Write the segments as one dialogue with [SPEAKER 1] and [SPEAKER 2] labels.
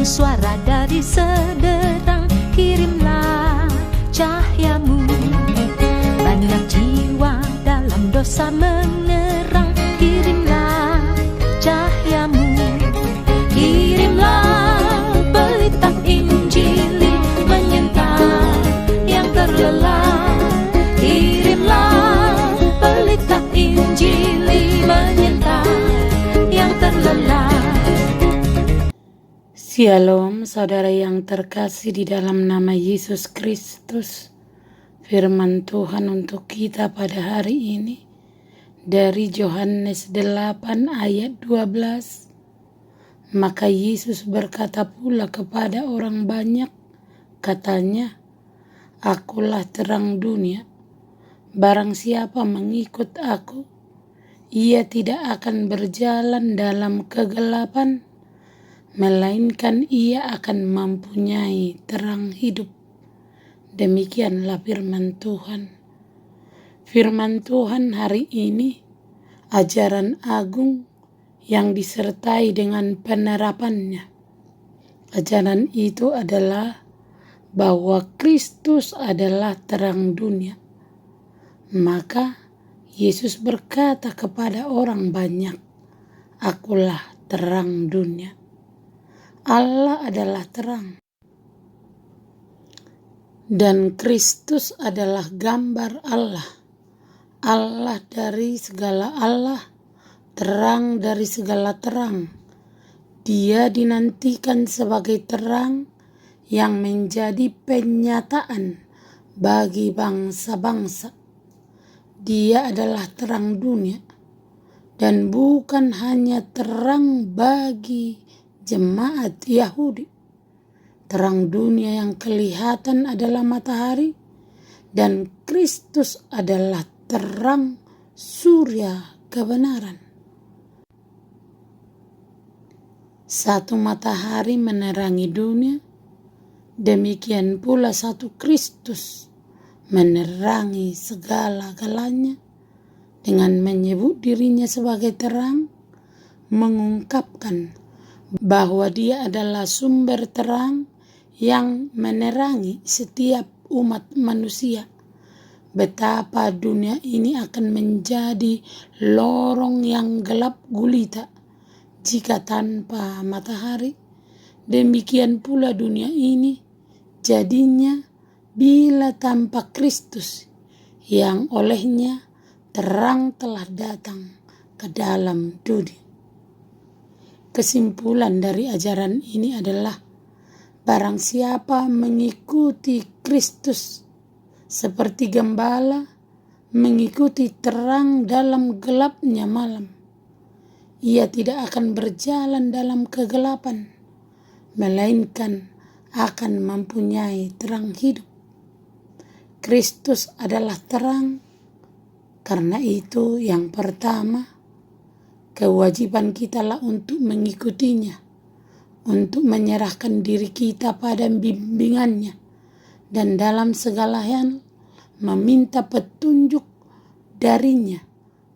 [SPEAKER 1] suara dari sederang, kirimlah cahayamu. Banyak jiwa dalam dosa menerang, kirimlah cahayamu. Kirimlah berita Injili menyentak yang terlelap. Kirimlah berita Injili menyentak yang terlelap.
[SPEAKER 2] Shalom saudara yang terkasih di dalam nama Yesus Kristus. Firman Tuhan untuk kita pada hari ini dari Yohanes 8 ayat 12. Maka Yesus berkata pula kepada orang banyak, katanya, Akulah terang dunia. Barang siapa mengikut aku, ia tidak akan berjalan dalam kegelapan, melainkan ia akan mempunyai terang hidup. Demikianlah firman Tuhan. Firman Tuhan hari ini, ajaran agung yang disertai dengan penerapannya. Ajaran itu adalah bahwa Kristus adalah terang dunia. Maka Yesus berkata kepada orang banyak, Akulah terang dunia. Allah adalah terang. Dan Kristus adalah gambar Allah. Allah dari segala Allah, terang dari segala terang. Dia dinantikan sebagai terang yang menjadi penyataan bagi bangsa-bangsa. Dia adalah terang dunia dan bukan hanya terang bagi jemaat Yahudi. Terang dunia yang kelihatan adalah matahari dan Kristus adalah terang surya kebenaran. Satu matahari menerangi dunia, demikian pula satu Kristus menerangi segala-galanya dengan menyebut dirinya sebagai terang, mengungkapkan bahwa dia adalah sumber terang yang menerangi setiap umat manusia. Betapa dunia ini akan menjadi lorong yang gelap gulita jika tanpa matahari. Demikian pula dunia ini jadinya bila tanpa Kristus, yang olehnya terang telah datang ke dalam dunia. Kesimpulan dari ajaran ini adalah barang siapa mengikuti Kristus seperti gembala mengikuti terang dalam gelapnya malam, ia tidak akan berjalan dalam kegelapan, melainkan akan mempunyai terang hidup. Kristus adalah terang, karena itu yang pertama, kewajiban kita lah untuk mengikutinya, untuk menyerahkan diri kita pada bimbingannya, dan dalam segala hal meminta petunjuk darinya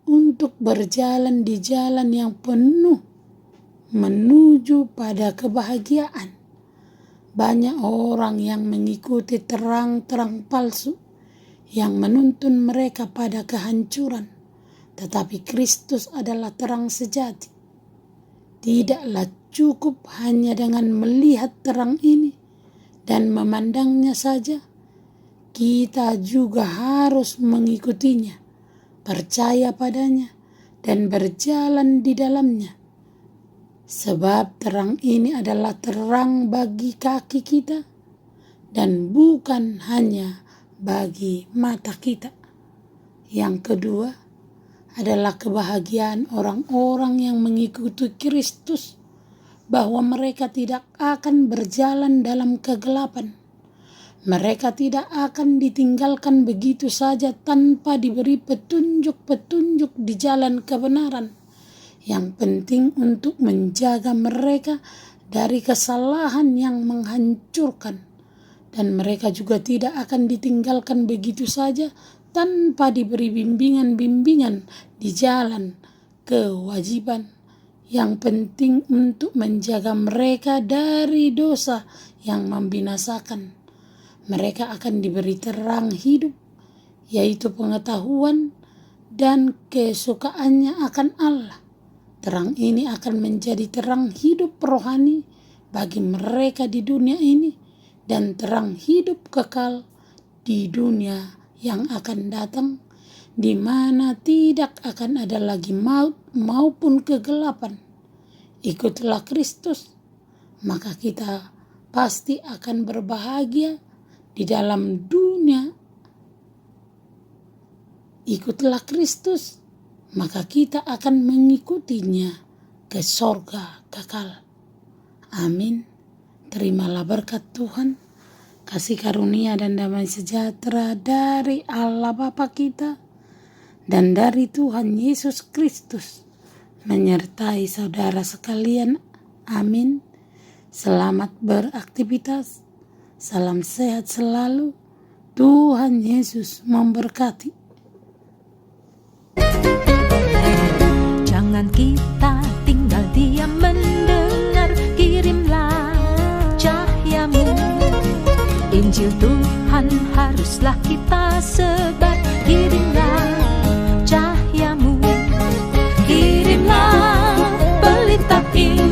[SPEAKER 2] untuk berjalan di jalan yang penuh menuju pada kebahagiaan. Banyak orang yang mengikuti terang-terang palsu yang menuntun mereka pada kehancuran. Tetapi Kristus adalah terang sejati. Tidaklah cukup hanya dengan melihat terang ini dan memandangnya saja. Kita juga harus mengikutinya, percaya padanya, dan berjalan di dalamnya. Sebab terang ini adalah terang bagi kaki kita dan bukan hanya bagi mata kita. Yang kedua adalah kebahagiaan orang-orang yang mengikuti Kristus, bahwa mereka tidak akan berjalan dalam kegelapan. Mereka tidak akan ditinggalkan begitu saja tanpa diberi petunjuk-petunjuk di jalan kebenaran. Yang penting untuk menjaga mereka dari kesalahan yang menghancurkan. Dan mereka juga tidak akan ditinggalkan begitu saja tanpa diberi bimbingan-bimbingan di jalan kewajiban yang penting untuk menjaga mereka dari dosa yang membinasakan. Mereka akan diberi terang hidup, yaitu pengetahuan dan kesukaannya akan Allah. Terang ini akan menjadi terang hidup rohani bagi mereka di dunia ini dan terang hidup kekal di dunia yang akan datang, di mana tidak akan ada lagi maut maupun kegelapan. Ikutlah Kristus, maka kita pasti akan berbahagia di dalam dunia. Ikutlah Kristus, maka kita akan mengikutinya ke sorga kekal. Amin. Terimalah berkat Tuhan, kasih karunia dan damai sejahtera dari Allah Bapa kita dan dari Tuhan Yesus Kristus menyertai saudara sekalian. Amin. Selamat beraktivitas. Salam sehat selalu. Tuhan Yesus memberkati.
[SPEAKER 1] Jangan kita tinggal diam mendengar, kirimlah cahayamu. Injil Tuhan haruslah kita sebar, kirimlah cahayamu. Kirimlah berita Injil.